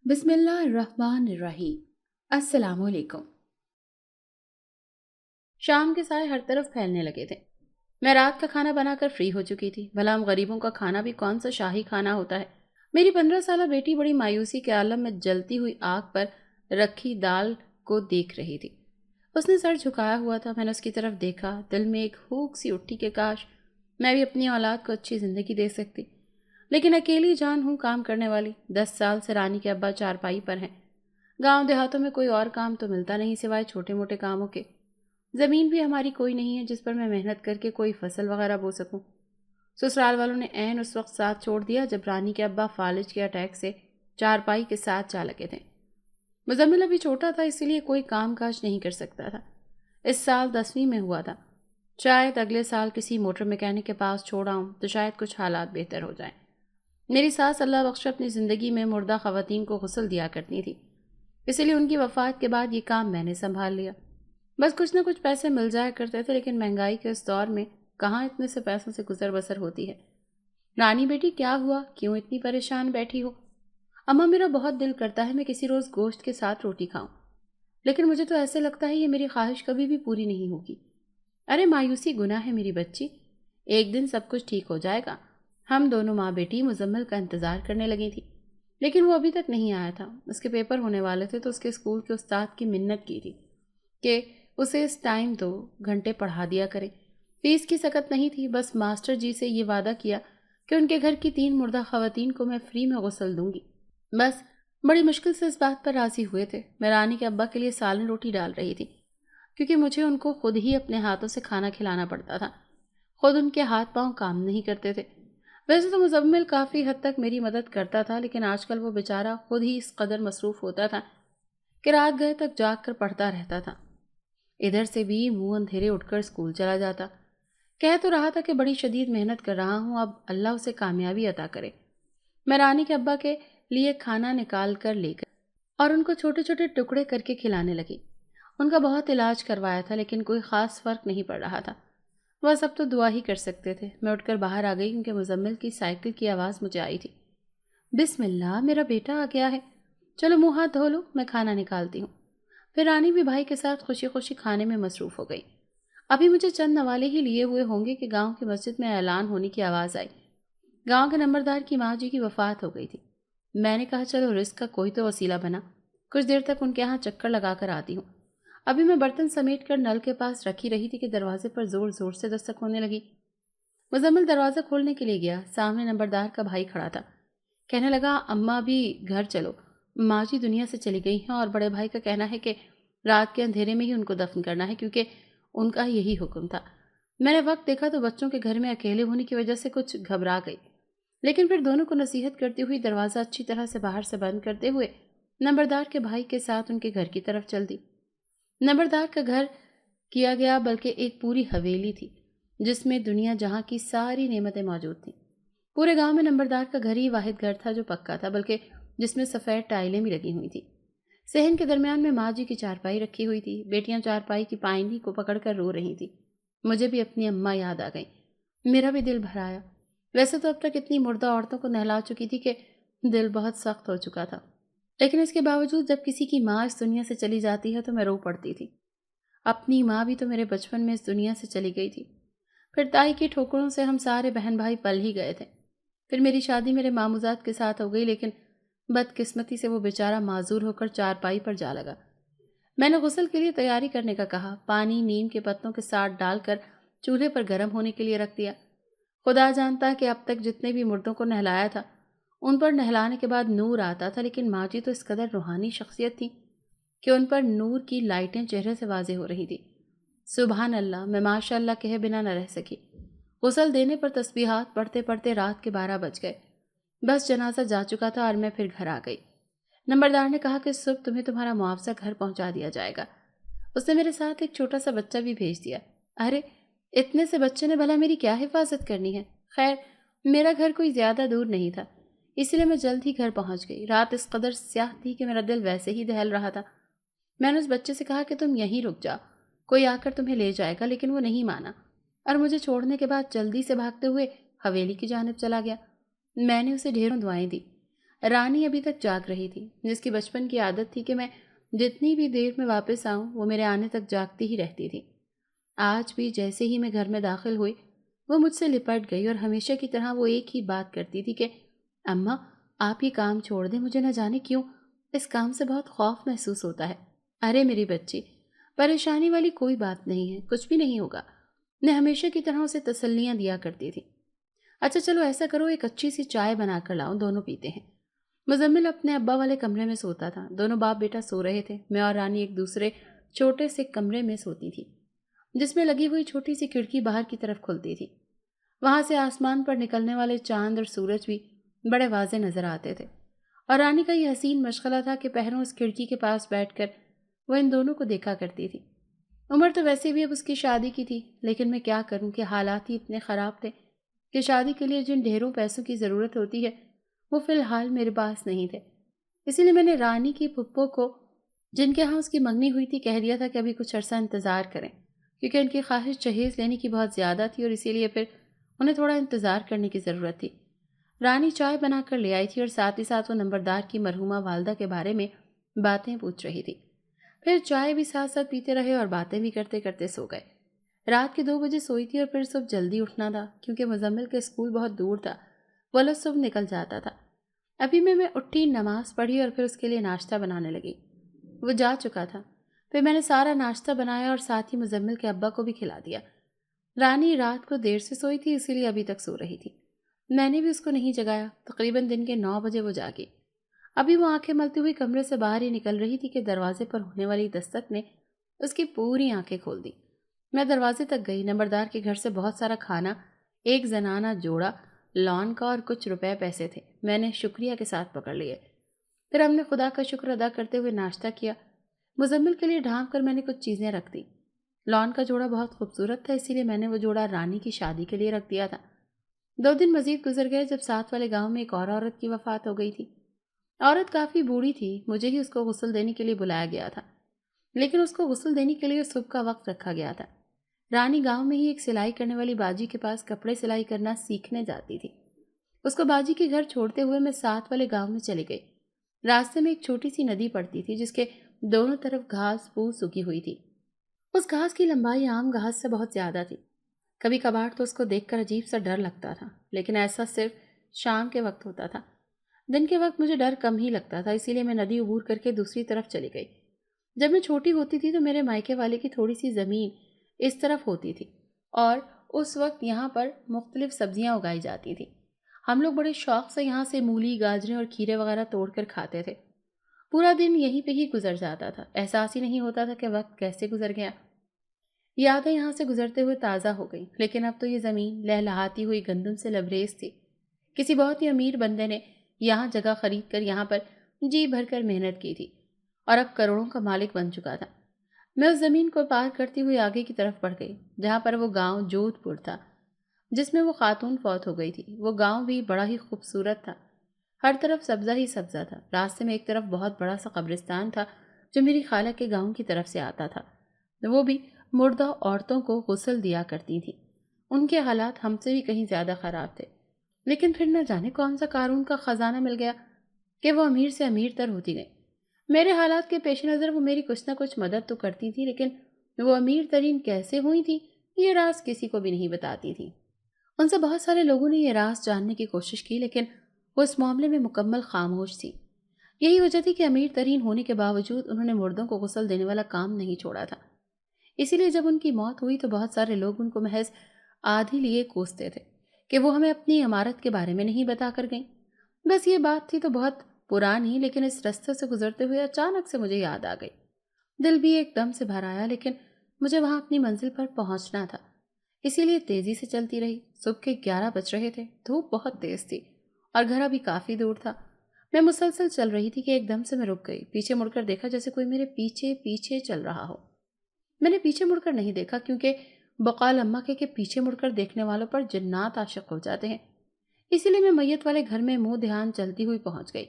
بسم اللہ الرحمن الرحیم۔ السلام علیکم۔ شام کے سائے ہر طرف پھیلنے لگے تھے۔ میں رات کا کھانا بنا کر فری ہو چکی تھی۔ بھلا ہم غریبوں کا کھانا بھی کون سا شاہی کھانا ہوتا ہے۔ میری 15 سالہ بیٹی بڑی مایوسی کے عالم میں جلتی ہوئی آگ پر رکھی دال کو دیکھ رہی تھی۔ اس نے سر جھکایا ہوا تھا۔ میں نے اس کی طرف دیکھا، دل میں ایک ہوک سی اٹھی کہ کاش میں بھی اپنی اولاد کو اچھی زندگی دے سکتی، لیکن اکیلی جان ہوں کام کرنے والی۔ 10 سال سے رانی کے ابا چارپائی پر ہیں۔ گاؤں دیہاتوں میں کوئی اور کام تو ملتا نہیں سوائے چھوٹے موٹے کاموں کے۔ زمین بھی ہماری کوئی نہیں ہے جس پر میں محنت کر کے کوئی فصل وغیرہ بو سکوں۔ سسرال والوں نے عین اس وقت ساتھ چھوڑ دیا جب رانی کے ابا فالج کے اٹیک سے چارپائی کے ساتھ جا لگے تھے۔ مزمل ابھی چھوٹا تھا، اسی لیے کوئی کام کاج نہیں کر سکتا تھا۔ اس سال 10ویں میں ہوا تھا۔ شاید اگلے سال کسی موٹر میکینک کے پاس چھوڑ آؤں تو شاید کچھ حالات بہتر ہو جائیں۔ میری ساس اللہ بخش اپنی زندگی میں مردہ خواتین کو غسل دیا کرتی تھی، اسی لیے ان کی وفات کے بعد یہ کام میں نے سنبھال لیا۔ بس کچھ نہ کچھ پیسے مل جایا کرتے تھے، لیکن مہنگائی کے اس دور میں کہاں اتنے سے پیسوں سے گزر بسر ہوتی ہے۔ رانی بیٹی کیا ہوا؟ کیوں اتنی پریشان بیٹھی ہو؟ اماں میرا بہت دل کرتا ہے میں کسی روز گوشت کے ساتھ روٹی کھاؤں، لیکن مجھے تو ایسے لگتا ہے یہ میری خواہش کبھی بھی پوری نہیں ہوگی۔ ارے مایوسی گناہ ہے میری بچی، ایک دن سب کچھ ٹھیک ہو جائے گا۔ ہم دونوں ماں بیٹی مزمل کا انتظار کرنے لگی تھی، لیکن وہ ابھی تک نہیں آیا تھا۔ اس کے پیپر ہونے والے تھے تو اس کے اسکول کے استاد کی منت کی تھی کہ اسے اس ٹائم 2 گھنٹے پڑھا دیا کرے۔ فیس کی سکت نہیں تھی، بس ماسٹر جی سے یہ وعدہ کیا کہ ان کے گھر کی 3 مردہ خواتین کو میں فری میں غسل دوں گی۔ بس بڑی مشکل سے اس بات پر راضی ہوئے تھے۔ میں رانی کے ابا کے لیے سالن روٹی ڈال رہی تھی، کیونکہ مجھے ان کو خود ہی اپنے ہاتھوں سے کھانا کھلانا پڑتا تھا۔ خود ان کے ہاتھ پاؤں کام نہیں کرتے تھے۔ ویسے تو مزمل کافی حد تک میری مدد کرتا تھا، لیکن آج کل وہ بیچارہ خود ہی اس قدر مصروف ہوتا تھا کہ رات گئے تک جاگ کر پڑھتا رہتا تھا۔ ادھر سے بھی منہ اندھیرے اٹھ کر اسکول چلا جاتا۔ کہہ تو رہا تھا کہ بڑی شدید محنت کر رہا ہوں، اب اللہ اسے کامیابی عطا کرے۔ میں رانی کے ابا کے لیے کھانا نکال کر لے گئی اور ان کو چھوٹے چھوٹے ٹکڑے کر کے کھلانے لگی۔ ان کا بہت علاج کروایا تھا، لیکن کوئی خاص فرق نہیں پڑ رہا تھا۔ بس اب تو دعا ہی کر سکتے تھے۔ میں اٹھ کر باہر آ گئی کیونکہ مزمل کی سائیکل کی آواز مجھے آئی تھی۔ بسم اللہ، میرا بیٹا آ گیا ہے، چلو منہ ہاتھ دھو لو، میں کھانا نکالتی ہوں۔ پھر رانی بھی بھائی کے ساتھ خوشی خوشی کھانے میں مصروف ہو گئی۔ ابھی مجھے چند نوالے ہی لیے ہوئے ہوں گے کہ گاؤں کی مسجد میں اعلان ہونے کی آواز آئی۔ گاؤں کے نمبردار کی ماں جی کی وفات ہو گئی تھی۔ میں نے کہا چلو رزق کا کوئی تو وسیلہ بنا، کچھ دیر تک ان کے ہاں چکر لگا کر آتی ہوں۔ ابھی میں برتن سمیٹ کر نل کے پاس رکھی رہی تھی کہ دروازے پر زور زور سے دستک ہونے لگی۔ مزمل دروازہ کھولنے کے لیے گیا۔ سامنے نمبردار کا بھائی کھڑا تھا۔ کہنے لگا اماں بھی گھر چلو، ماں جی دنیا سے چلی گئی ہیں اور بڑے بھائی کا کہنا ہے کہ رات کے اندھیرے میں ہی ان کو دفن کرنا ہے، کیونکہ ان کا یہی حکم تھا۔ میں نے وقت دیکھا تو بچوں کے گھر میں اکیلے ہونے کی وجہ سے کچھ گھبرا گئی، لیکن پھر دونوں کو نصیحت کرتی ہوئی دروازہ اچھی طرح سے باہر سے بند کرتے ہوئے نمبردار کے بھائی کے ساتھ ان کے گھر کی طرف چل دی۔ نمبردار کا گھر کیا گیا بلکہ ایک پوری حویلی تھی جس میں دنیا جہاں کی ساری نعمتیں موجود تھیں۔ پورے گاؤں میں نمبردار کا گھر ہی واحد گھر تھا جو پکا تھا، بلکہ جس میں سفید ٹائلیں بھی لگی ہوئی تھیں۔ صحن کے درمیان میں ماں جی کی چارپائی رکھی ہوئی تھی۔ بیٹیاں چارپائی کی پائنی کو پکڑ کر رو رہی تھیں۔ مجھے بھی اپنی اماں یاد آ گئی۔ میرا بھی دل بھر آیا۔ ویسے تو اب تک اتنی مردہ عورتوں کو نہلا چکی تھی کہ دل بہت سخت ہو چکا تھا، لیکن اس کے باوجود جب کسی کی ماں اس دنیا سے چلی جاتی ہے تو میں رو پڑتی تھی۔ اپنی ماں بھی تو میرے بچپن میں اس دنیا سے چلی گئی تھی۔ پھر تائی کی ٹھوکروں سے ہم سارے بہن بھائی پل ہی گئے تھے۔ پھر میری شادی میرے ماموزاد کے ساتھ ہو گئی، لیکن بدقسمتی سے وہ بیچارہ معذور ہو کر چارپائی پر جا لگا۔ میں نے غسل کے لیے تیاری کرنے کا کہا۔ پانی نیم کے پتوں کے ساتھ ڈال کر چولہے پر گرم ہونے کے لیے رکھ دیا۔ خدا جانتا ہے کہ اب تک جتنے بھی مردوں کو نہلایا تھا ان پر نہلانے کے بعد نور آتا تھا، لیکن ماں جی تو اس قدر روحانی شخصیت تھی کہ ان پر نور کی لائٹیں چہرے سے واضح ہو رہی تھی۔ سبحان اللہ، میں ماشاء اللہ کہے بنا نہ رہ سکی۔ غسل دینے پر تسبیحات پڑھتے پڑھتے رات کے 12 بج گئے۔ بس جنازہ جا چکا تھا اور میں پھر گھر آ گئی۔ نمبردار نے کہا کہ صبح تمہیں تمہارا معاوضہ گھر پہنچا دیا جائے گا۔ اس نے میرے ساتھ ایک چھوٹا سا بچہ بھی بھیج دیا۔ ارے اتنے سے بچے نے بھلا میری کیا حفاظت کرنی ہے؟ خیر میرا گھر کوئی زیادہ دور نہیں تھا، اس لیے میں جلد ہی گھر پہنچ گئی۔ رات اس قدر سیاہ تھی کہ میرا دل ویسے ہی دہل رہا تھا۔ میں نے اس بچے سے کہا کہ تم یہیں رک جاؤ، کوئی آ کر تمہیں لے جائے گا، لیکن وہ نہیں مانا اور مجھے چھوڑنے کے بعد جلدی سے بھاگتے ہوئے حویلی کی جانب چلا گیا۔ میں نے اسے ڈھیروں دعائیں دی۔ رانی ابھی تک جاگ رہی تھی، جس کی بچپن کی عادت تھی کہ میں جتنی بھی دیر میں واپس آؤں وہ میرے آنے تک جاگتی ہی رہتی تھی۔ آج بھی جیسے ہی میں گھر میں داخل ہوئی وہ مجھ سے لپٹ گئی اور ہمیشہ کی طرح وہ ایک ہی بات کرتی تھی کہ اماں آپ یہ کام چھوڑ دیں، مجھے نہ جانے کیوں اس کام سے بہت خوف محسوس ہوتا ہے۔ ارے میری بچی، پریشانی والی کوئی بات نہیں ہے، کچھ بھی نہیں ہوگا۔ میں ہمیشہ کی طرح اسے تسلیاں دیا کرتی تھی۔ اچھا چلو ایسا کرو، ایک اچھی سی چائے بنا کر لاؤ، دونوں پیتے ہیں۔ مزمل اپنے ابا والے کمرے میں سوتا تھا، دونوں باپ بیٹا سو رہے تھے، میں اور رانی ایک دوسرے چھوٹے سے کمرے میں سوتی تھی جس میں لگی ہوئی چھوٹی سی کھڑکی باہر کی طرف کھلتی تھی۔ وہاں سے آسمان پر نکلنے والے چاند اور سورج بھی بڑے واضح نظر آتے تھے، اور رانی کا یہ حسین مشغلہ تھا کہ پہروں اس کھڑکی کے پاس بیٹھ کر وہ ان دونوں کو دیکھا کرتی تھی۔ عمر تو ویسے بھی اب اس کی شادی کی تھی، لیکن میں کیا کروں کہ حالات ہی اتنے خراب تھے کہ شادی کے لیے جن ڈھیروں پیسوں کی ضرورت ہوتی ہے وہ فی الحال میرے پاس نہیں تھے۔ اسی لیے میں نے رانی کی پھپھو کو، جن کے ہاں اس کی منگنی ہوئی تھی، کہہ دیا تھا کہ ابھی کچھ عرصہ انتظار کریں، کیونکہ ان کی خواہش جہیز لینے کی بہت زیادہ تھی اور اسی لیے پھر انہیں تھوڑا انتظار کرنے کی ضرورت تھی۔ رانی چائے بنا کر لے آئی تھی اور ساتھ ہی ساتھ وہ نمبردار کی مرحومہ والدہ کے بارے میں باتیں پوچھ رہی تھی۔ پھر چائے بھی ساتھ ساتھ پیتے رہے اور باتیں بھی کرتے کرتے سو گئے۔ رات کے 2 بجے سوئی تھی اور پھر صبح جلدی اٹھنا تھا کیونکہ مزمل کا اسکول بہت دور تھا، وہ الگ صبح نکل جاتا تھا۔ ابھی میں اٹھی، نماز پڑھی اور پھر اس کے لیے ناشتہ بنانے لگی۔ وہ جا چکا تھا، پھر میں نے سارا ناشتہ بنایا اور ساتھ ہی مزمل کے ابا کو بھی کھلا دیا۔ رانی رات کو دیر سے سوئی تھی، اسی لیے ابھی تک سو رہی تھی۔ میں نے بھی اس کو نہیں جگایا۔ تقریباً دن کے 9 بجے وہ جاگی۔ ابھی وہ آنکھیں ملتی ہوئی کمرے سے باہر ہی نکل رہی تھی کہ دروازے پر ہونے والی دستک نے اس کی پوری آنکھیں کھول دی۔ میں دروازے تک گئی۔ نمبردار کے گھر سے بہت سارا کھانا، ایک زنانہ جوڑا، لان کا اور کچھ روپے پیسے تھے، میں نے شکریہ کے ساتھ پکڑ لیے۔ پھر ہم نے خدا کا شکر ادا کرتے ہوئے ناشتہ کیا۔ مزمل کے لیے ڈھانپ کر میں نے کچھ چیزیں رکھ دی۔ لان کا جوڑا بہت خوبصورت تھا، اسی لیے میں نے وہ جوڑا رانی کی شادی کے لیے رکھ دیا تھا۔ 2 دن مزید گزر گئے جب ساتھ والے گاؤں میں ایک اور عورت کی وفات ہو گئی تھی۔ عورت کافی بوڑھی تھی، مجھے ہی اس کو غسل دینے کے لیے بلایا گیا تھا، لیکن اس کو غسل دینے کے لیے صبح کا وقت رکھا گیا تھا۔ رانی گاؤں میں ہی ایک سلائی کرنے والی باجی کے پاس کپڑے سلائی کرنا سیکھنے جاتی تھی۔ اس کو باجی کے گھر چھوڑتے ہوئے میں ساتھ والے گاؤں میں چلی گئی۔ راستے میں ایک چھوٹی سی ندی پڑتی تھی جس کے دونوں طرف گھاس پھوس اگی ہوئی تھی۔ اس گھاس کی لمبائی عام گھاس سے بہت زیادہ تھی۔ کبھی کبھار تو اس کو دیکھ کر عجیب سا ڈر لگتا تھا، لیکن ایسا صرف شام کے وقت ہوتا تھا۔ دن کے وقت مجھے ڈر کم ہی لگتا تھا، اسی لیے میں ندی عبور کر کے دوسری طرف چلی گئی۔ جب میں چھوٹی ہوتی تھی تو میرے مائکے والے کی تھوڑی سی زمین اس طرف ہوتی تھی اور اس وقت یہاں پر مختلف سبزیاں اگائی جاتی تھی۔ ہم لوگ بڑے شوق سے یہاں سے مولی، گاجریں اور کھیرے وغیرہ توڑ کر کھاتے تھے۔ پورا دن یہیں پہ ہی گزر جاتا تھا، احساس ہی نہیں ہوتا تھا کہ وقت کیسے گزر گیا۔ یادیں یہاں سے گزرتے ہوئے تازہ ہو گئی، لیکن اب تو یہ زمین لہلہاتی ہوئی گندم سے لبریز تھی۔ کسی بہت ہی امیر بندے نے یہاں جگہ خرید کر یہاں پر جی بھر کر محنت کی تھی اور اب کروڑوں کا مالک بن چکا تھا۔ میں اس زمین کو پار کرتی ہوئی آگے کی طرف بڑھ گئی، جہاں پر وہ گاؤں جودھ پور تھا جس میں وہ خاتون فوت ہو گئی تھی۔ وہ گاؤں بھی بڑا ہی خوبصورت تھا، ہر طرف سبزہ ہی سبزہ تھا۔ راستے میں ایک طرف بہت بڑا سا قبرستان تھا جو میری خالہ کے گاؤں کی طرف سے آتا تھا، وہ بھی مردہ عورتوں کو غسل دیا کرتی تھی۔ ان کے حالات ہم سے بھی کہیں زیادہ خراب تھے، لیکن پھر نہ جانے کون سا قارون کا خزانہ مل گیا کہ وہ امیر سے امیر تر ہوتی گئی۔ میرے حالات کے پیش نظر وہ میری کچھ نہ کچھ مدد تو کرتی تھی، لیکن وہ امیر ترین کیسے ہوئی تھی یہ راز کسی کو بھی نہیں بتاتی تھی۔ ان سے بہت سارے لوگوں نے یہ راز جاننے کی کوشش کی، لیکن وہ اس معاملے میں مکمل خاموش تھی۔ یہی وجہ تھی کہ امیر ترین ہونے کے باوجود انہوں نے مردوں کو غسل دینے والا کام نہیں چھوڑا تھا۔ اسی لیے جب ان کی موت ہوئی تو بہت سارے لوگ ان کو محض آدھی لیے کوستے تھے کہ وہ ہمیں اپنی عمارت کے بارے میں نہیں بتا کر گئیں۔ بس یہ بات تھی تو بہت پرانی، لیکن اس راستے سے گزرتے ہوئے اچانک سے مجھے یاد آ گئی۔ دل بھی ایک دم سے بھر آیا، لیکن مجھے وہاں اپنی منزل پر پہنچنا تھا، اسی لیے تیزی سے چلتی رہی۔ صبح کے 11 بج رہے تھے، دھوپ بہت تیز تھی اور گھر ابھی کافی دور تھا۔ میں مسلسل چل رہی تھی کہ ایک دم سے میں رک گئی، پیچھے مڑ کر دیکھا جیسے کوئی میرے پیچھے پیچھے چل رہا ہو۔ میں نے پیچھے مڑ کر نہیں دیکھا کیونکہ بقال اماں کے کہ پیچھے مڑ کر دیکھنے والوں پر جنات عاشق ہو جاتے ہیں، اسی لیے میں میت والے گھر میں منہ دھیان چلتی ہوئی پہنچ گئی۔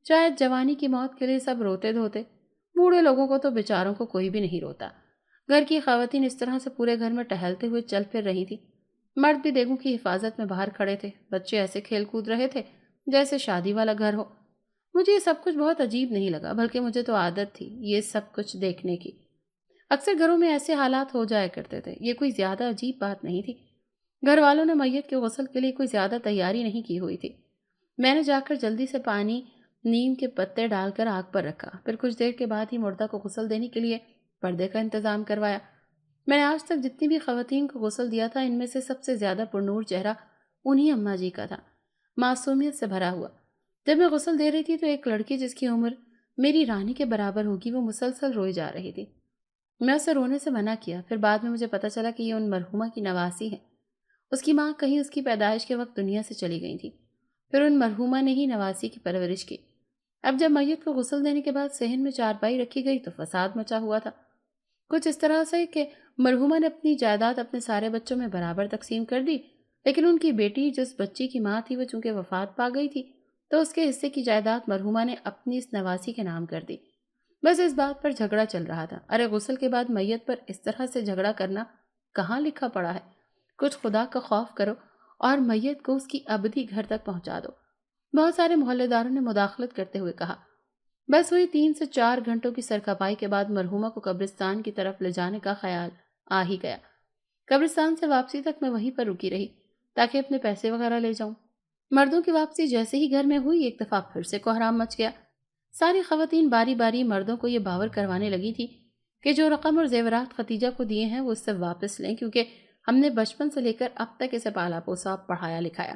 شاید جوانی کی موت کے لیے سب روتے دھوتے، بوڑھے لوگوں کو تو بیچاروں کو کوئی بھی نہیں روتا۔ گھر کی خواتین اس طرح سے پورے گھر میں ٹہلتے ہوئے چل پھر رہی تھی۔ مرد بھی دیگوں کی حفاظت میں باہر کھڑے تھے، بچے ایسے کھیل کود رہے تھے جیسے شادی والا گھر ہو۔ مجھے یہ سب کچھ بہت عجیب نہیں لگا، بلکہ مجھے تو عادت تھی یہ سب کچھ دیکھنے کی۔ اکثر گھروں میں ایسے حالات ہو جایا کرتے تھے، یہ کوئی زیادہ عجیب بات نہیں تھی۔ گھر والوں نے میت کے غسل کے لیے کوئی زیادہ تیاری نہیں کی ہوئی تھی۔ میں نے جا کر جلدی سے پانی، نیم کے پتے ڈال کر آگ پر رکھا، پھر کچھ دیر کے بعد ہی مردہ کو غسل دینے کے لیے پردے کا انتظام کروایا۔ میں نے آج تک جتنی بھی خواتین کو غسل دیا تھا، ان میں سے سب سے زیادہ پرنور چہرہ انہی اماں جی کا تھا، معصومیت سے بھرا ہوا۔ جب میں غسل دے رہی تھی تو ایک لڑکی جس کی عمر میری رانی کے برابر ہوگی، وہ مسلسل روئی جا رہی تھی۔ میں اسے رونے سے منع کیا، پھر بعد میں مجھے پتہ چلا کہ یہ ان مرحومہ کی نواسی ہے۔ اس کی ماں کہیں اس کی پیدائش کے وقت دنیا سے چلی گئی تھی، پھر ان مرحومہ نے ہی نواسی کی پرورش کی۔ اب جب میت کو غسل دینے کے بعد صحن میں چارپائی رکھی گئی تو فساد مچا ہوا تھا، کچھ اس طرح سے کہ مرحومہ نے اپنی جائیداد اپنے سارے بچوں میں برابر تقسیم کر دی، لیکن ان کی بیٹی جس بچی کی ماں تھی وہ چونکہ وفات پا گئی تھی تو اس کے حصے کی جائیداد مرحومہ نے اپنی اس نواسی کے نام کر دی۔ بس اس بات پر جھگڑا چل رہا تھا۔ ارے غسل کے بعد میت پر اس طرح سے جھگڑا کرنا کہاں لکھا پڑا ہے؟ کچھ خدا کا خوف کرو اور میت کو اس کی ابدی گھر تک پہنچا دو۔ بہت سارے محلے داروں نے مداخلت کرتے ہوئے کہا۔ بس وہی 3 سے 4 گھنٹوں کی سرکھپائی کے بعد مرحومہ کو قبرستان کی طرف لے جانے کا خیال آ ہی گیا۔ قبرستان سے واپسی تک میں وہیں پر رکی رہی تاکہ اپنے پیسے وغیرہ لے جاؤں۔ مردوں کی واپسی جیسے ہی گھر میں ہوئی، ایک دفعہ پھر سے کوہرام مچ گیا۔ ساری خواتین باری باری مردوں کو یہ باور کروانے لگی تھی کہ جو رقم اور زیورات ختیجہ کو دیے ہیں وہ اس سے واپس لیں، کیونکہ ہم نے بچپن سے لے کر اب تک اسے پالا پوسا، پڑھایا لکھایا،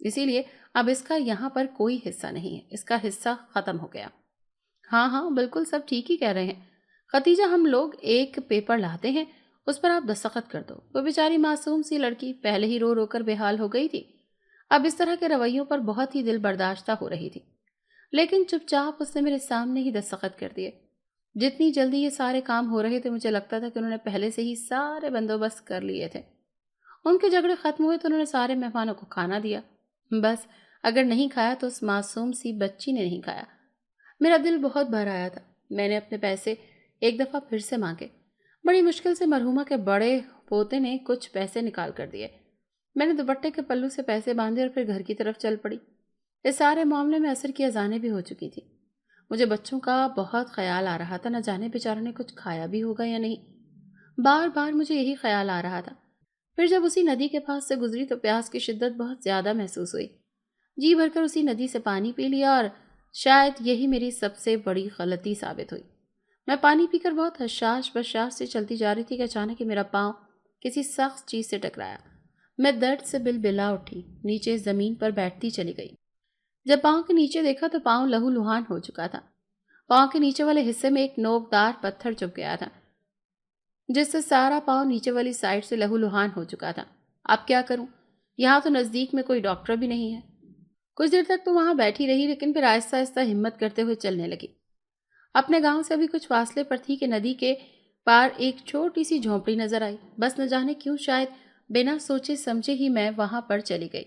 اسی لیے اب اس کا یہاں پر کوئی حصہ نہیں ہے، اس کا حصہ ختم ہو گیا۔ ہاں ہاں بالکل سب ٹھیک ہی کہہ رہے ہیں ختیجہ، ہم لوگ ایک پیپر لاتے ہیں، اس پر آپ دستخط کر دو۔ وہ بیچاری معصوم سی لڑکی پہلے ہی رو رو کر بے حال ہو گئی تھی، اب اس طرح کے رویوں پر بہت ہی دل برداشتہ ہو رہی تھی، لیکن چپ چاپ اس نے میرے سامنے ہی دستخط کر دیے۔ جتنی جلدی یہ سارے کام ہو رہے تھے مجھے لگتا تھا کہ انہوں نے پہلے سے ہی سارے بندوبست کر لیے تھے۔ ان کے جھگڑے ختم ہوئے تو انہوں نے سارے مہمانوں کو کھانا دیا، بس اگر نہیں کھایا تو اس معصوم سی بچی نے نہیں کھایا۔ میرا دل بہت بھر آیا تھا۔ میں نے اپنے پیسے ایک دفعہ پھر سے مانگے۔ بڑی مشکل سے مرحومہ کے بڑے پوتے نے کچھ پیسے نکال کر دیے۔ میں نے دوپٹے کے پلو سے پیسے باندھے اور پھر گھر کی طرف چل پڑی۔ اس سارے معاملے میں عصر کی اذانیں بھی ہو چکی تھی۔ مجھے بچوں کا بہت خیال آ رہا تھا، نہ جانے بیچاروں نے کچھ کھایا بھی ہوگا یا نہیں، بار بار مجھے یہی خیال آ رہا تھا۔ پھر جب اسی ندی کے پاس سے گزری تو پیاس کی شدت بہت زیادہ محسوس ہوئی۔ جی بھر کر اسی ندی سے پانی پی لیا، اور شاید یہی میری سب سے بڑی غلطی ثابت ہوئی۔ میں پانی پی کر بہت حشاش بشاش سے چلتی جا رہی تھی کہ اچانک ہی میرا پاؤں کسی سخت چیز سے ٹکرایا۔ میں درد سے بلبلا اٹھی، نیچے زمین پر بیٹھتی چلی گئی۔ جب پاؤں کے نیچے دیکھا تو پاؤں لہو لہان ہو چکا تھا۔ پاؤں کے نیچے والے حصے میں ایک نوکدار پتھر چپ گیا تھا، جس سے سارا پاؤں نیچے والی سائڈ سے لہو لہان ہو چکا تھا۔ اب کیا کروں؟ یہاں تو نزدیک میں کوئی ڈاکٹر بھی نہیں ہے۔ کچھ دیر تک تو وہاں بیٹھی رہی، لیکن پھر آہستہ آہستہ ہمت کرتے ہوئے چلنے لگی۔ اپنے گاؤں سے ابھی کچھ فاصلے پر تھی کہ ندی کے پار ایک چھوٹی سی جھونپڑی نظر آئی۔ بس نہ جانے کیوں، شاید بنا سوچے سمجھے ہی میں وہاں پر چلی گئی۔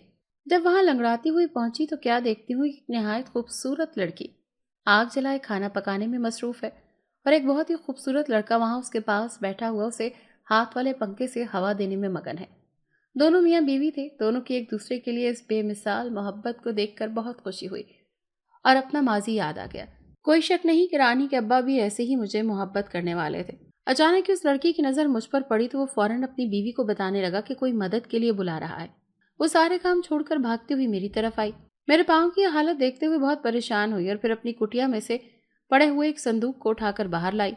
جب وہاں لنگڑاتی ہوئی پہنچی تو کیا دیکھتی ہوں، ایک نہایت خوبصورت لڑکی آگ جلائے کھانا پکانے میں مصروف ہے، اور ایک بہت ہی خوبصورت لڑکا وہاں اس کے پاس بیٹھا ہوا اسے ہاتھ والے پنکھے سے ہوا دینے میں مگن ہے۔ دونوں میاں بیوی تھے، دونوں کی ایک دوسرے کے لیے اس بے مثال محبت کو دیکھ کر بہت خوشی ہوئی اور اپنا ماضی یاد آ گیا۔ کوئی شک نہیں کہ رانی کے ابا بھی ایسے ہی مجھے محبت کرنے والے تھے۔ اچانک اس لڑکی کی نظر مجھ پر پڑی تو وہ فوراً اپنی بیوی کو بتانے لگا کہ کوئی مدد کے لیے بلا رہا ہے۔ وہ سارے کام چھوڑ کر بھاگتی ہوئی میری طرف آئی۔ میرے پاؤں کی حالت دیکھتے ہوئے بہت پریشان ہوئی اور پھر اپنی کٹیا میں سے پڑے ہوئے ایک صندوق کو اٹھا کر باہر لائی۔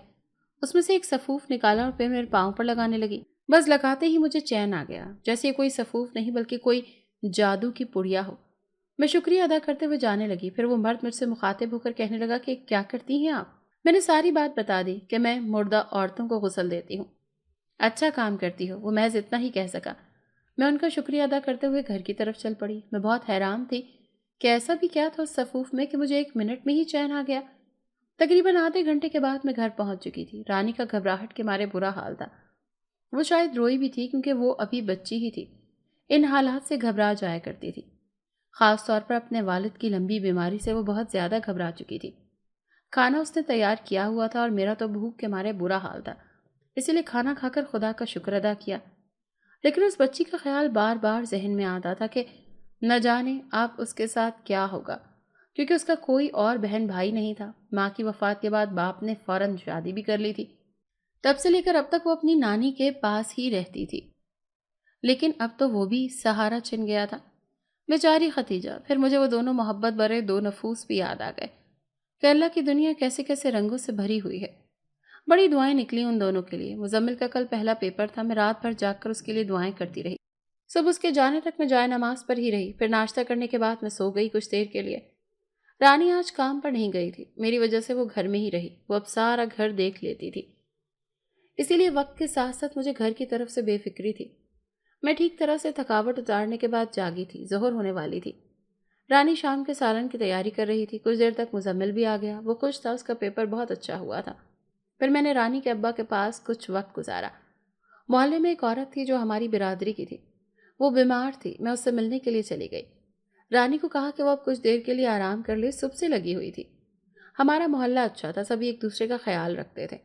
اس میں سے ایک سفوف نکالا اور پھر میرے پاؤں پر لگانے لگی۔ بس لگاتے ہی مجھے چین آ گیا، جیسے یہ کوئی سفوف نہیں بلکہ کوئی جادو کی پڑیا ہو۔ میں شکریہ ادا کرتے ہوئے جانے لگی۔ پھر وہ مرد مجھ سے مخاطب ہو کر کہنے لگا کہ کیا کرتی ہیں آپ؟ میں نے ساری بات بتا دی کہ میں مردہ عورتوں کو غسل دیتی ہوں۔ اچھا کام کرتی ہو، وہ محض اتنا ہی کہہ سکا۔ میں ان کا شکریہ ادا کرتے ہوئے گھر کی طرف چل پڑی۔ میں بہت حیران تھی کہ ایسا بھی کیا تھا اس سفوف میں کہ مجھے 1 منٹ میں ہی چین آ گیا۔ تقریباً آدھے گھنٹے کے بعد میں گھر پہنچ چکی تھی۔ رانی کا گھبراہٹ کے مارے برا حال تھا۔ وہ شاید روئی بھی تھی کیونکہ وہ ابھی بچی ہی تھی، ان حالات سے گھبرا جایا کرتی تھی۔ خاص طور پر اپنے والد کی لمبی بیماری سے وہ بہت زیادہ گھبرا چکی تھی۔ کھانا اس نے تیار کیا ہوا تھا اور میرا تو بھوک کے مارے برا حال تھا، اسی لیے کھانا کھا کر خدا کا شکر ادا کیا۔ لیکن اس بچی کا خیال بار بار ذہن میں آتا تھا کہ نہ جانے آپ اس کے ساتھ کیا ہوگا، کیونکہ اس کا کوئی اور بہن بھائی نہیں تھا۔ ماں کی وفات کے بعد باپ نے فوراً شادی بھی کر لی تھی۔ تب سے لے کر اب تک وہ اپنی نانی کے پاس ہی رہتی تھی، لیکن اب تو وہ بھی سہارا چھن گیا تھا۔ بیچاری ختیجہ، پھر مجھے وہ دونوں محبت برے دو نفوس بھی یاد آ گئے کہ اللہ کی دنیا کیسے کیسے رنگوں سے بھری ہوئی ہے۔ بڑی دعائیں نکلی ان دونوں کے لیے۔ مزمل کا کل پہلا پیپر تھا، میں رات بھر جاگ کر اس کے لیے دعائیں کرتی رہی۔ صبح اس کے جانے تک میں جائے نماز پر ہی رہی، پھر ناشتہ کرنے کے بعد میں سو گئی کچھ دیر کے لیے۔ رانی آج کام پر نہیں گئی تھی، میری وجہ سے وہ گھر میں ہی رہی۔ وہ اب سارا گھر دیکھ لیتی تھی، اسی لیے وقت کے ساتھ ساتھ مجھے گھر کی طرف سے بے فکری تھی۔ میں ٹھیک طرح سے تھکاوٹ اتارنے کے بعد جاگی تھی، ظہر ہونے والی تھی۔ رانی شام کے سالن کی تیاری کر رہی تھی۔ کچھ دیر تک مزمل بھی آ گیا، وہ خوش تھا، اس کا پیپر بہت اچھا ہوا تھا۔ پھر میں نے رانی کے ابا کے پاس کچھ وقت گزارا۔ محلے میں ایک عورت تھی جو ہماری برادری کی تھی، وہ بیمار تھی، میں اس سے ملنے کے لیے چلی گئی۔ رانی کو کہا کہ وہ اب کچھ دیر کے لیے آرام کر لے، صبح سے لگی ہوئی تھی۔ ہمارا محلہ اچھا تھا، سبھی ایک دوسرے کا خیال رکھتے تھے۔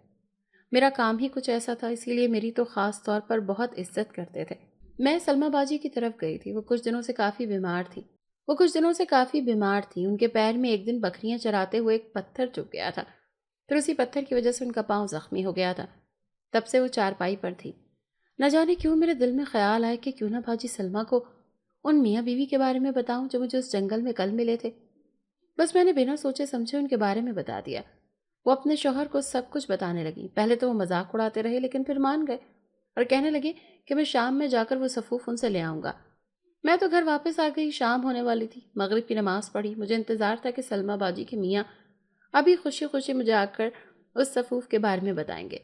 میرا کام ہی کچھ ایسا تھا، اسی لیے میری تو خاص طور پر بہت عزت کرتے تھے۔ میں سلمہ باجی کی طرف گئی تھی، وہ کچھ دنوں سے کافی بیمار تھی۔ ان کے پیر میں ایک دن بکریاں چراتے ہوئے ایک پتھر چبھ گیا تھا، پھر اسی پتھر کی وجہ سے ان کا پاؤں زخمی ہو گیا تھا۔ تب سے وہ چارپائی پر تھی۔ نہ جانے کیوں میرے دل میں خیال آیا کہ کیوں نہ باجی سلمہ کو ان میاں بیوی کے بارے میں بتاؤں جو مجھے اس جنگل میں کل ملے تھے۔ بس میں نے بنا سوچے سمجھے ان کے بارے میں بتا دیا۔ وہ اپنے شوہر کو سب کچھ بتانے لگی۔ پہلے تو وہ مذاق اڑاتے رہے، لیکن پھر مان گئے اور کہنے لگے کہ میں شام میں جا کر وہ صفوف ان سے لے آؤں گا۔ میں تو گھر واپس آ گئی، شام ہونے والی تھی۔ مغرب کی نماز پڑھی، مجھے انتظار تھا کہ سلمہ باجی کے میاں ابھی خوشی خوشی مجھے آ کر اس صفوف کے بارے میں بتائیں گے،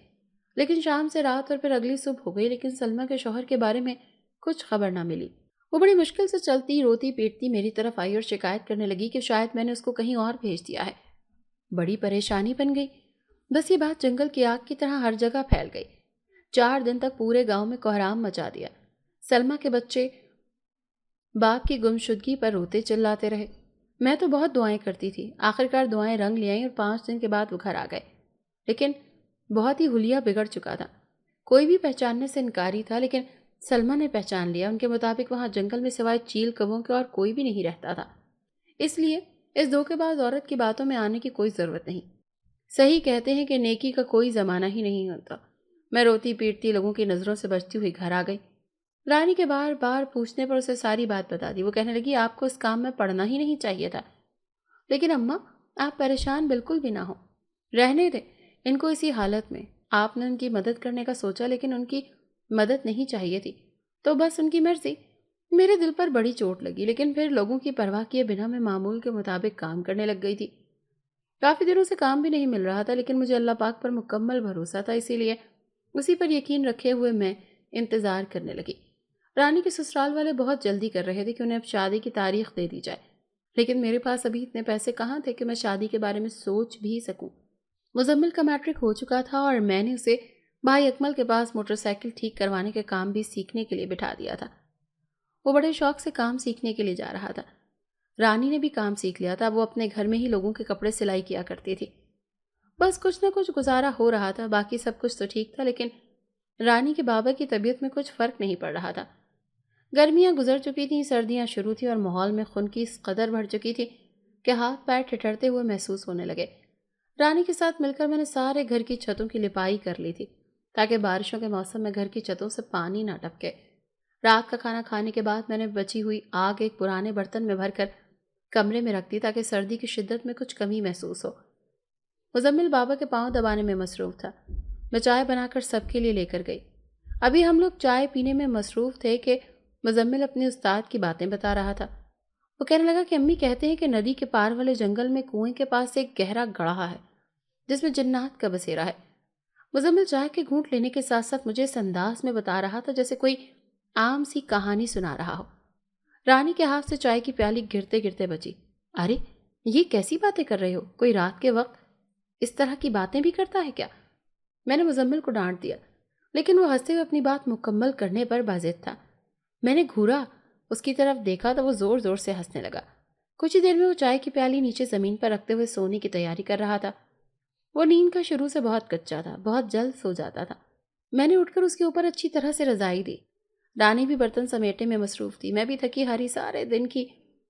لیکن شام سے رات اور پھر اگلی صبح ہو گئی، لیکن سلمہ کے شوہر کے بارے میں کچھ خبر نہ ملی۔ وہ بڑی مشکل سے چلتی روتی پیٹتی میری طرف آئی اور شکایت کرنے لگی کہ شاید میں نے اس کو کہیں اور بھیج دیا ہے۔ بڑی پریشانی بن گئی۔ بس یہ بات جنگل کی آگ کی طرح ہر جگہ پھیل گئی۔ 4 دن تک پورے گاؤں میں کوہرام مچا دیا۔ سلمہ کے بچے باپ کی گمشدگی پر روتے چلاتے رہے۔ میں تو بہت دعائیں کرتی تھی، آخرکار دعائیں رنگ لے آئیں اور 5 دن کے بعد وہ گھر آ گئے، لیکن بہت ہی حلیہ بگڑ چکا تھا۔ کوئی بھی پہچاننے سے انکاری تھا، لیکن سلمہ نے پہچان لیا۔ ان کے مطابق وہاں جنگل میں سوائے چیل کبوں کے اور کوئی بھی نہیں رہتا تھا، اس لیے اس دھوکے باز عورت کی باتوں میں آنے کی کوئی ضرورت نہیں۔ صحیح کہتے ہیں کہ نیکی کا کوئی زمانہ ہی نہیں ہوتا۔ میں روتی پیٹتی لوگوں کی نظروں سے بچتی ہوئی گھر آ گئی۔ رانی کے بار بار پوچھنے پر اسے ساری بات بتا دی۔ وہ کہنے لگی آپ کو اس کام میں پڑنا ہی نہیں چاہیے تھا۔ لیکن اماں، آپ پریشان بالکل بھی نہ ہو، رہنے دیں ان کو اسی حالت میں۔ آپ نے ان کی مدد کرنے کا سوچا، لیکن ان کی مدد نہیں چاہیے تھی، تو بس ان کی مرضی۔ میرے دل پر بڑی چوٹ لگی، لیکن پھر لوگوں کی پرواہ کیے بنا میں معمول کے مطابق کام کرنے لگ گئی تھی۔ کافی دنوں سے کام بھی نہیں مل رہا تھا، لیکن مجھے اللہ پاک پر مکمل بھروسہ تھا، اسی لیے اسی پر یقین رکھے ہوئے میں انتظار کرنے لگی۔ رانی کے سسرال والے بہت جلدی کر رہے تھے کہ انہیں اب شادی کی تاریخ دے دی جائے، لیکن میرے پاس ابھی اتنے پیسے کہاں تھے کہ میں شادی کے بارے میں سوچ بھی سکوں۔ مزمل کا میٹرک ہو چکا تھا اور میں نے اسے بھائی اکمل کے پاس موٹر سائیکل ٹھیک کروانے کے کام بھی سیکھنے کے لیے بٹھا دیا تھا۔ وہ بڑے شوق سے کام سیکھنے کے لیے جا رہا تھا۔ رانی نے بھی کام سیکھ لیا تھا، وہ اپنے گھر میں ہی لوگوں کے کپڑے سلائی کیا کرتی تھی۔ بس کچھ نہ کچھ گزارا ہو رہا تھا، باقی سب کچھ تو ٹھیک تھا، لیکن رانی کے بابا کی طبیعت میں کچھ فرق نہیں پڑ رہا تھا۔ گرمیاں گزر چکی تھیں، سردیاں شروع تھیں اور ماحول میں خنکی اس قدر بڑھ چکی تھی کہ ہاتھ پیر ٹھٹرتے ہوئے محسوس ہونے لگے۔ رانی کے ساتھ مل کر میں نے سارے گھر کی چھتوں کی لپائی کر لی تھی تاکہ بارشوں کے موسم میں گھر کی چھتوں سے پانی نہ ٹپکے۔ رات کا کھانا کھانے کے بعد میں نے بچی ہوئی آگ ایک پرانے برتن میں بھر کر کمرے میں رکھ دی تاکہ سردی کی شدت میں کچھ کمی محسوس ہو۔ مزمل بابا کے پاؤں دبانے میں مصروف تھا۔ میں چائے بنا کر سب کے لیے لے کر گئی۔ ابھی ہم لوگ چائے پینے میں مصروف تھے کہ مزمل اپنے استاد کی باتیں بتا رہا تھا۔ وہ کہنے لگا کہ امی کہتے ہیں کہ ندی کے پار والے جنگل میں کنویں کے پاس ایک گہرا گڑھا ہے جس میں جنات کا بسیرا ہے۔ مزمل چائے کے گھونٹ لینے کے ساتھ ساتھ مجھے اس انداز میں بتا رہا تھا جیسے کوئی عام سی کہانی سنا رہا ہو۔ رانی کے ہاتھ سے چائے کی پیالی گرتے گرتے بچی۔ ارے یہ کیسی باتیں کر رہے ہو؟ کوئی رات کے وقت اس طرح کی باتیں بھی کرتا ہے کیا؟ میں نے مزمل کو ڈانٹ دیا، لیکن وہ ہنستے ہوئے اپنی بات مکمل کرنے پر باضد تھا۔ میں نے گھورا، اس کی طرف دیکھا تو وہ زور زور سے ہنسنے لگا۔ کچھ ہی دیر میں وہ چائے کی پیالی نیچے زمین پر رکھتے ہوئے سونے کی تیاری کر رہا تھا۔ وہ نیند کا شروع سے بہت کچا تھا، بہت جلد سو جاتا تھا۔ میں نے اٹھ کر اس کے اوپر اچھی طرح سے رضائی دی۔ رانی بھی برتن سمیٹنے میں مصروف تھی، میں بھی تھکی ہاری سارے دن کی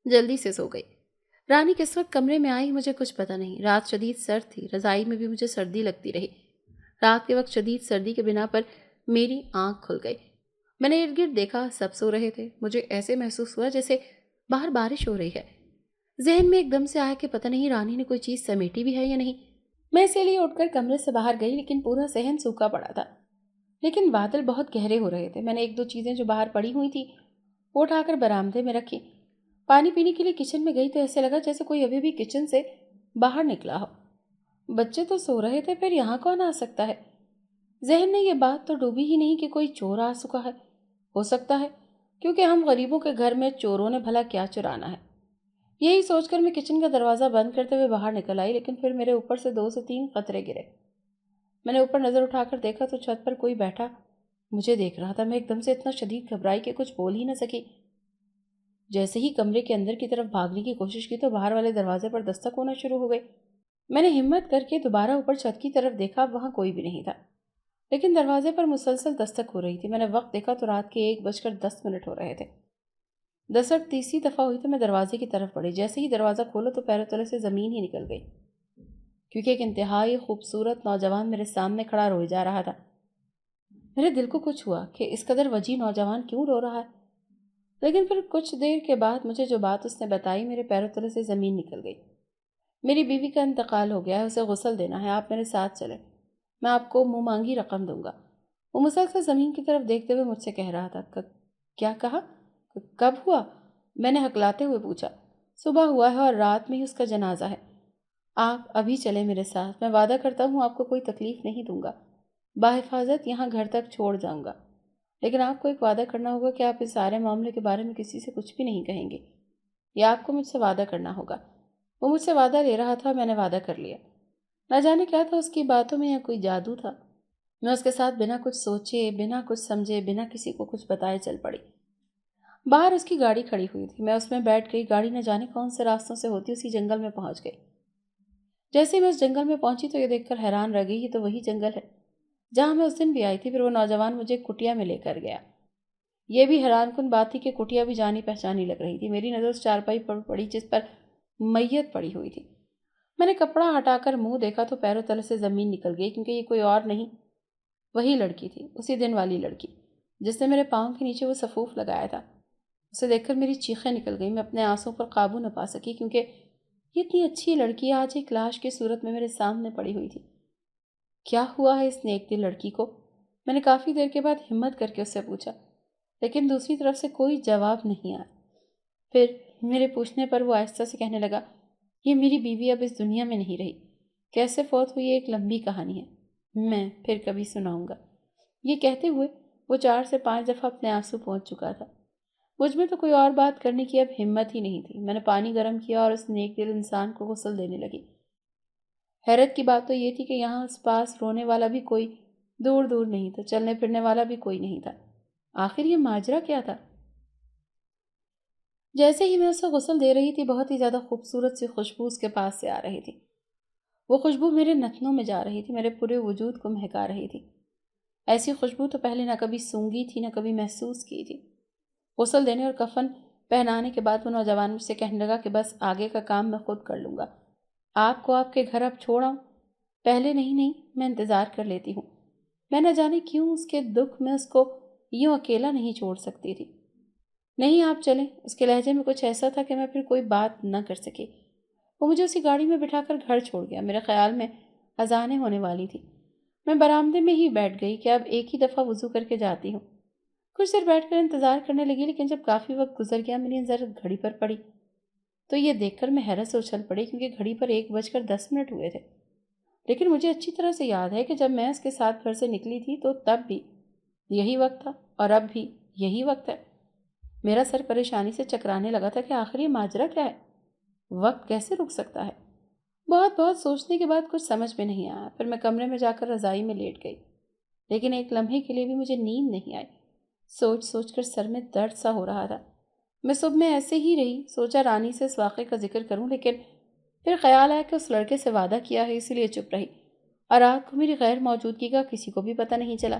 جلدی سے سو گئی۔ رانی کس وقت کمرے میں آئی مجھے کچھ پتہ نہیں۔ رات شدید سرد تھی، رضائی میں بھی مجھے سردی لگتی رہی۔ رات کے وقت شدید سردی کے بنا پر میری آنکھ کھل گئی۔ میں نے ارد گرد دیکھا، سب سو رہے تھے۔ مجھے ایسے محسوس ہوا جیسے باہر بارش ہو رہی ہے۔ ذہن میں ایک دم سے آیا کہ پتہ نہیں رانی نے کوئی چیز سمیٹی بھی ہے یا نہیں۔ میں اسی لیے اٹھ کر کمرے سے باہر گئی، لیکن پورا صحن سوکھا پڑا تھا۔ لیکن بادل بہت گہرے ہو رہے تھے۔ میں نے ایک دو چیزیں جو باہر پڑی ہوئی تھی وہ اٹھا کر برآمدے میں رکھی۔ پانی پینے کے لیے کچن میں گئی تو ایسے لگا جیسے کوئی ابھی بھی کچن سے باہر نکلا ہو۔ بچے تو سو رہے تھے، پھر یہاں کون آ سکتا ہے؟ ذہن میں یہ بات تو ڈوبی ہی نہیں کہ کوئی چور آ سکا ہے۔ ہو سکتا ہے، کیونکہ ہم غریبوں کے گھر میں چوروں نے بھلا کیا چرانا ہے؟ یہی سوچ کر میں کچن کا دروازہ بند کرتے ہوئے باہر نکل آئی، لیکن پھر میرے اوپر سے 2 سے 3 قطرے گرے۔ میں نے اوپر نظر اٹھا کر دیکھا تو چھت پر کوئی بیٹھا مجھے دیکھ رہا تھا۔ میں ایک دم سے اتنا شدید گھبرائی کہ کچھ بول ہی نہ سکی۔ جیسے ہی کمرے کے اندر کی طرف بھاگنے کی کوشش کی تو باہر والے دروازے پر دستک ہونا شروع ہو گئی۔ میں نے ہمت کر کے دوبارہ اوپر چھت کی طرف دیکھا، وہاں کوئی بھی نہیں تھا، لیکن دروازے پر مسلسل دستک ہو رہی تھی۔ میں نے وقت دیکھا تو رات کے 1:10 ہو رہے تھے۔ دستک تیسری دفعہ ہوئی تو میں دروازے کی طرف بڑھی۔ جیسے ہی دروازہ کھولا تو پیروں تلے سے زمین ہی نکل گئی، کیونکہ ایک انتہائی خوبصورت نوجوان میرے سامنے کھڑا روئے جا رہا تھا۔ میرے دل کو کچھ ہوا کہ اس قدر وجیح نوجوان کیوں رو رہا ہے، لیکن پھر کچھ دیر کے بعد مجھے جو بات اس نے بتائی، میرے پیروں تلے سے زمین نکل گئی۔ میری بیوی کا انتقال ہو گیا ہے، اسے غسل دینا ہے، آپ میرے ساتھ چلیں، میں آپ کو منہ مانگی رقم دوں گا۔ وہ مسلسل زمین کی طرف دیکھتے ہوئے مجھ سے کہہ رہا تھا۔ کیا کہا؟ کب ہوا؟ میں نے ہکلاتے ہوئے پوچھا۔ صبح ہوا ہے اور رات میں ہی اس کا جنازہ ہے۔ آپ ابھی چلیں میرے ساتھ، میں وعدہ کرتا ہوں آپ کو کوئی تکلیف نہیں دوں گا، بحفاظت یہاں گھر تک چھوڑ جاؤں گا، لیکن آپ کو ایک وعدہ کرنا ہوگا کہ آپ اس سارے معاملے کے بارے میں کسی سے کچھ بھی نہیں کہیں گے، یا آپ کو مجھ سے وعدہ کرنا ہوگا۔ وہ مجھ سے وعدہ لے رہا تھا اور میں نے وعدہ کر لیا۔ نہ جانے کیا تھا اس کی باتوں میں، یا کوئی جادو تھا۔ میں اس کے ساتھ بنا کچھ سوچے، بنا کچھ سمجھے، بنا کسی کو کچھ بتائے چل پڑی۔ باہر اس کی گاڑی کھڑی ہوئی تھی، میں اس میں بیٹھ گئی۔ گاڑی نہ جانے کون سے راستوں سے ہوتی اسی جنگل میں پہنچ گئی۔ جیسے میں اس جنگل میں پہنچی تو یہ دیکھ کر حیران رہ گئی، یہ تو وہی جنگل ہے جہاں میں اس دن بھی آئی تھی۔ پھر وہ نوجوان مجھے کٹیا میں لے کر گیا۔ یہ بھی حیران کن بات تھی کہ کٹیا بھی جانی پہچانی لگ رہی تھی۔ میری نظر اس چارپائی پر پڑی جس پر میت پڑی ہوئی تھی۔ میں نے کپڑا ہٹا کر منہ دیکھا تو پیروں تلے سے زمین نکل گئی، کیونکہ یہ کوئی اور نہیں، وہی لڑکی تھی، اسی دن والی لڑکی جس نے میرے پاؤں کے نیچے وہ سفوف لگایا تھا۔ اسے دیکھ کر میری چیخیں نکل گئی۔ میں اپنے آنسوں پر قابو نہ پا سکی، کیونکہ یہ اتنی اچھی لڑکی آج ایک لاش کی صورت میں میرے سامنے پڑی ہوئی تھی۔ کیا ہوا ہے اس نیک دل لڑکی کو؟ میں نے کافی دیر کے بعد ہمت کر کے اس سے پوچھا، لیکن دوسری طرف سے کوئی جواب نہیں آیا۔ پھر میرے پوچھنے پر وہ آہستہ سے کہنے لگا، یہ میری بیوی اب اس دنیا میں نہیں رہی، کیسے فوت ہوئی ایک لمبی کہانی ہے، میں پھر کبھی سناؤں گا۔ یہ کہتے ہوئے وہ 4 سے 5 دفعہ اپنے آنسو پہنچ چکا تھا۔ مجھ میں تو کوئی اور بات کرنے کی اب ہمت ہی نہیں تھی۔ میں نے پانی گرم کیا اور اس نیک دل انسان کو غسل دینے لگی۔ حیرت کی بات تو یہ تھی کہ یہاں اس پاس رونے والا بھی کوئی دور دور نہیں تھا، چلنے پھرنے والا بھی کوئی نہیں تھا۔ آخر یہ ماجرا کیا تھا؟ جیسے ہی میں اسے غسل دے رہی تھی، بہت ہی زیادہ خوبصورت سی خوشبو اس کے پاس سے آ رہی تھی۔ وہ خوشبو میرے نتنوں میں جا رہی تھی، میرے پورے وجود کو مہکا رہی تھی۔ ایسی خوشبو تو پہلے نہ کبھی سونگھی تھی، نہ کبھی محسوس کی تھی۔ غسل دینے اور کفن پہنانے کے بعد وہ نوجوان مجھ سے کہنے لگا کہ بس آگے کا کام میں خود کر لوں گا، آپ کو آپ کے گھر اب چھوڑ آؤں؟ پہلے نہیں، میں انتظار کر لیتی ہوں۔ میں نہ جانے کیوں اس کے دکھ میں اس کو یوں اکیلا نہیں چھوڑ سکتی تھی۔ نہیں، آپ چلیں۔ اس کے لہجے میں کچھ ایسا تھا کہ میں پھر کوئی بات نہ کر سکی۔ وہ مجھے اسی گاڑی میں بٹھا کر گھر چھوڑ گیا۔ میرے خیال میں اذانیں ہونے والی تھی۔ میں برآمدے میں ہی بیٹھ گئی کہ اب ایک ہی دفعہ وضو کر کے جاتی ہوں۔ کچھ دیر بیٹھ کر انتظار کرنے لگی، لیکن جب کافی وقت گزر گیا میری نظر گھڑی پر پڑی تو یہ دیکھ کر میں حیرت سے اچھل پڑی، کیونکہ گھڑی پر 1:10 ہوئے تھے۔ لیکن مجھے اچھی طرح سے یاد ہے کہ جب میں اس کے ساتھ گھر سے نکلی تھی تو تب بھی یہی وقت تھا اور اب بھی یہی وقت ہے۔ میرا سر پریشانی سے چکرانے لگا تھا کہ آخر یہ ماجرا کیا ہے؟ وقت کیسے رک سکتا ہے؟ بہت سوچنے کے بعد کچھ سمجھ میں نہیں آیا۔ پھر میں کمرے میں جا کر رضائی میں لیٹ گئی، لیکن ایک لمحے کے لیے بھی مجھے نیند نہیں آئی۔ سوچ کر سر میں درد سا ہو رہا تھا۔ میں صبح میں ایسے ہی رہی، سوچا رانی سے اس واقعے کا ذکر کروں، لیکن پھر خیال آیا کہ اس لڑکے سے وعدہ کیا ہے، اسی لیے چپ رہی، اور رات کو میری غیر موجودگی کا کسی کو بھی پتہ نہیں چلا۔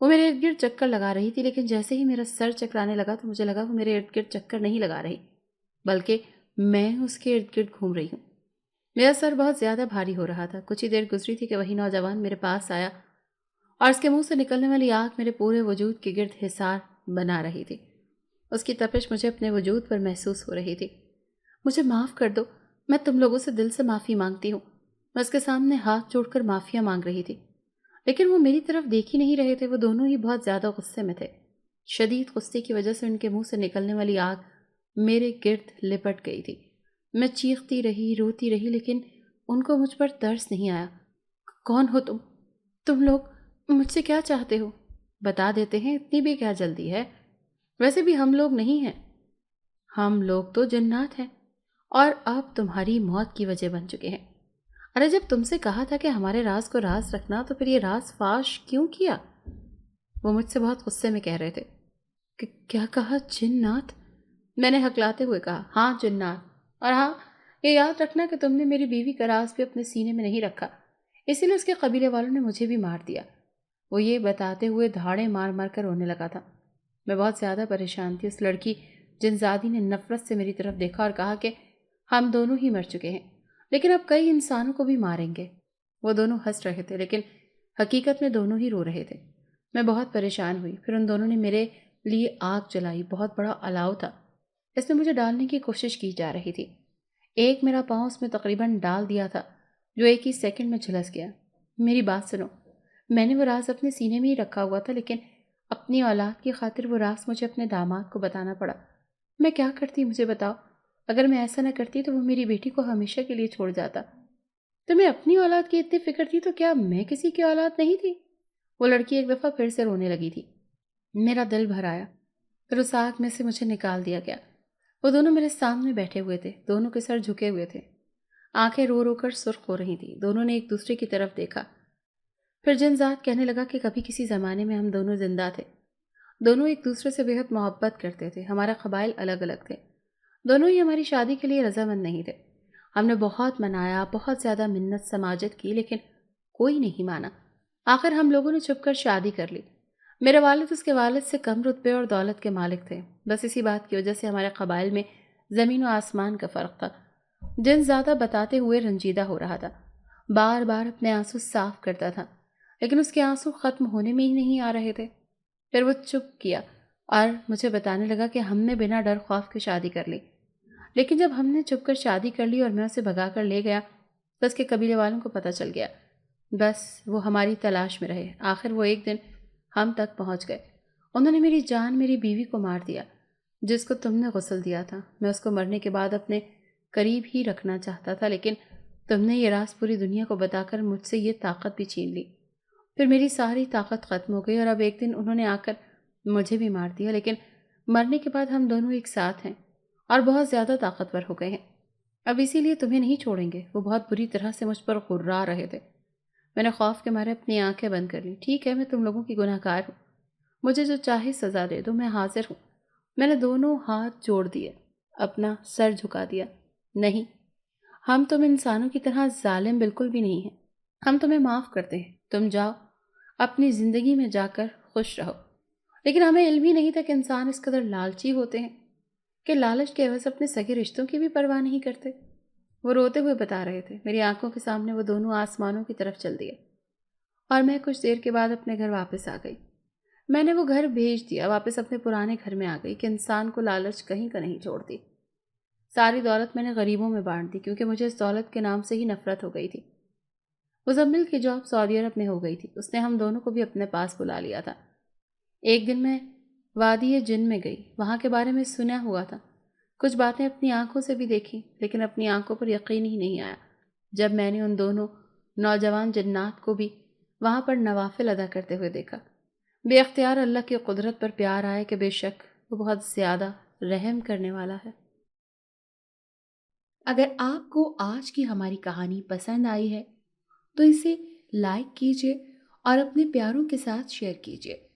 وہ میرے ارد گرد چکر لگا رہی تھی، لیکن جیسے ہی میرا سر چکرانے لگا تو مجھے لگا وہ میرے ارد گرد چکر نہیں لگا رہی، بلکہ میں اس کے ارد گرد گھوم رہی ہوں۔ میرا سر بہت زیادہ بھاری ہو رہا تھا۔ کچھ ہی دیر گزری تھی کہ وہی نوجوان میرے پاس آیا اور اس کے منہ سے نکلنے والی آگ میرے پورے وجود کے گرد حصار بنا رہی تھی۔ اس کی تپش مجھے اپنے وجود پر محسوس ہو رہی تھی۔ مجھے معاف کر دو، میں تم لوگوں سے دل سے معافی مانگتی ہوں۔ میں اس کے سامنے ہاتھ جوڑ کر معافیا مانگ رہی تھی، لیکن وہ میری طرف دیکھ ہی نہیں رہے تھے۔ وہ دونوں ہی بہت زیادہ غصے میں تھے۔ شدید غصے کی وجہ سے ان کے منہ سے نکلنے والی آگ میرے گرد لپٹ گئی تھی۔ میں چیختی رہی، روتی رہی، لیکن ان کو مجھ پر ترس نہیں آیا۔ کون ہو تم؟ تم لوگ مجھ سے کیا چاہتے ہو؟ بتا دیتے ہیں، اتنی بھی کیا جلدی ہے؟ ویسے بھی ہم لوگ نہیں ہیں، ہم لوگ تو جنات ہیں، اور اب تمہاری موت کی وجہ بن چکے ہیں۔ ارے جب تم سے کہا تھا کہ ہمارے راز کو راز رکھنا، تو پھر یہ راز فاش کیوں کیا؟ وہ مجھ سے بہت غصے میں کہہ رہے تھے۔ کیا کہا؟ جنات؟ میں نے ہکلاتے ہوئے کہا، ہاں جنات، اور ہاں یہ یاد رکھنا کہ تم نے میری بیوی کا راز بھی اپنے سینے میں نہیں رکھا، اسی لیے اس کے قبیلے والوں نے مجھے بھی مار دیا۔ وہ یہ بتاتے ہوئے دھاڑے مار مار کر رونے لگا تھا۔ میں بہت زیادہ پریشان تھی۔ اس لڑکی جنزادی نے نفرت سے میری طرف دیکھا اور کہا کہ ہم دونوں ہی مر چکے ہیں، لیکن اب کئی انسانوں کو بھی ماریں گے۔ وہ دونوں ہنس رہے تھے، لیکن حقیقت میں دونوں ہی رو رہے تھے۔ میں بہت پریشان ہوئی۔ پھر ان دونوں نے میرے لیے آگ جلائی۔ بہت بڑا الاؤ تھا، اس میں مجھے ڈالنے کی کوشش کی جا رہی تھی۔ ایک میرا پاؤں اس میں تقریباً ڈال دیا تھا، جو ایک ہی سیکنڈ میں جھلس گیا۔ میری بات سنو، میں نے وہ راز اپنے سینے میں ہی رکھا ہوا تھا، لیکن اپنی اولاد کی خاطر وہ راز مجھے اپنے داماد کو بتانا پڑا۔ میں کیا کرتی مجھے بتاؤ؟ اگر میں ایسا نہ کرتی تو وہ میری بیٹی کو ہمیشہ کے لیے چھوڑ جاتا۔ تمہیں اپنی اولاد کی اتنی فکر تھی تو کیا میں کسی کی اولاد نہیں تھی؟ وہ لڑکی ایک دفعہ پھر سے رونے لگی تھی۔ میرا دل بھر آیا۔ پھر اس آگ میں سے مجھے نکال دیا گیا۔ وہ دونوں میرے سامنے بیٹھے ہوئے تھے، دونوں کے سر جھکے ہوئے تھے، آنکھیں رو رو کر سرخ ہو رہی تھیں۔ دونوں نے ایک دوسرے کی طرف دیکھا۔ پھر جنزاد کہنے لگا کہ کبھی کسی زمانے میں ہم دونوں زندہ تھے، دونوں ایک دوسرے سے بہت محبت کرتے تھے۔ ہمارے قبائل الگ الگ تھے، دونوں ہی ہماری شادی کے لیے رضامند نہیں تھے۔ ہم نے بہت منایا، بہت زیادہ منت سماجت کی، لیکن کوئی نہیں مانا۔ آخر ہم لوگوں نے چھپ کر شادی کر لی۔ میرے والد اس کے والد سے کم رتبے اور دولت کے مالک تھے، بس اسی بات کی وجہ سے ہمارے قبائل میں زمین و آسمان کا فرق تھا۔ جن زیادہ بتاتے ہوئے رنجیدہ ہو رہا تھا، بار بار اپنے آنسو صاف کرتا تھا، لیکن اس کے آنسو ختم ہونے میں ہی نہیں آ رہے تھے۔ پھر وہ چپ کیا اور مجھے بتانے لگا کہ ہم نے بنا ڈر خوف کے شادی کر لی، لیکن جب ہم نے چھپ کر شادی کر لی اور میں اسے بھگا کر لے گیا تو اس کے قبیلے والوں کو پتہ چل گیا۔ بس وہ ہماری تلاش میں رہے۔ آخر وہ ایک دن ہم تک پہنچ گئے۔ انہوں نے میری جان، میری بیوی کو مار دیا، جس کو تم نے غسل دیا تھا۔ میں اس کو مرنے کے بعد اپنے قریب ہی رکھنا چاہتا تھا، لیکن تم نے یہ راز پوری دنیا کو بتا کر مجھ سے یہ طاقت بھی چھین لی۔ پھر میری ساری طاقت ختم ہو گئی اور اب ایک دن انہوں نے آ کر مجھے بھی مار دیا، لیکن مرنے کے بعد ہم دونوں ایک ساتھ ہیں اور بہت زیادہ طاقتور ہو گئے ہیں۔ اب اسی لیے تمہیں نہیں چھوڑیں گے۔ وہ بہت بری طرح سے مجھ پر غرا رہے تھے۔ میں نے خوف کے مارے اپنی آنکھیں بند کر لی۔ ٹھیک ہے، میں تم لوگوں کی گناہ گار ہوں، مجھے جو چاہے سزا دے دو، میں حاضر ہوں۔ میں نے دونوں ہاتھ جوڑ دیے، اپنا سر جھکا دیا۔ نہیں، ہم تم انسانوں کی طرح ظالم بالکل بھی نہیں ہیں۔ ہم تمہیں معاف کرتے ہیں، تم جاؤ اپنی زندگی میں جا کر خوش رہو۔ لیکن ہمیں علم ہی نہیں تھا کہ انسان اس قدر لالچی ہوتے ہیں کہ لالچ کے عوض اپنے سگے رشتوں کی بھی پرواہ نہیں کرتے۔ وہ روتے ہوئے بتا رہے تھے۔ میری آنکھوں کے سامنے وہ دونوں آسمانوں کی طرف چل دیے اور میں کچھ دیر کے بعد اپنے گھر واپس آ گئی۔ میں نے وہ گھر بھیج دیا، واپس اپنے پرانے گھر میں آ گئی کہ انسان کو لالچ کہیں کا نہیں چھوڑتی۔ ساری دولت میں نے غریبوں میں بانٹ دی، کیونکہ مجھے اس دولت کے نام سے ہی نفرت ہو گئی تھی۔ مزمل کی جاب سعودی عرب میں ہو گئی تھی، اس نے ہم دونوں کو بھی اپنے پاس بلا لیا تھا۔ ایک دن میں وادی جن میں گئی، وہاں کے بارے میں سنا ہوا تھا، کچھ باتیں اپنی آنکھوں سے بھی دیکھی، لیکن اپنی آنکھوں پر یقین ہی نہیں آیا جب میں نے ان دونوں نوجوان جنات کو بھی وہاں پر نوافل ادا کرتے ہوئے دیکھا۔ بے اختیار اللہ کی قدرت پر پیار آئے کہ بے شک وہ بہت زیادہ رحم کرنے والا ہے۔ اگر آپ کو آج کی ہماری کہانی پسند آئی ہے تو اسے لائک کیجیے اور اپنے پیاروں کے ساتھ شیئر کیجیے۔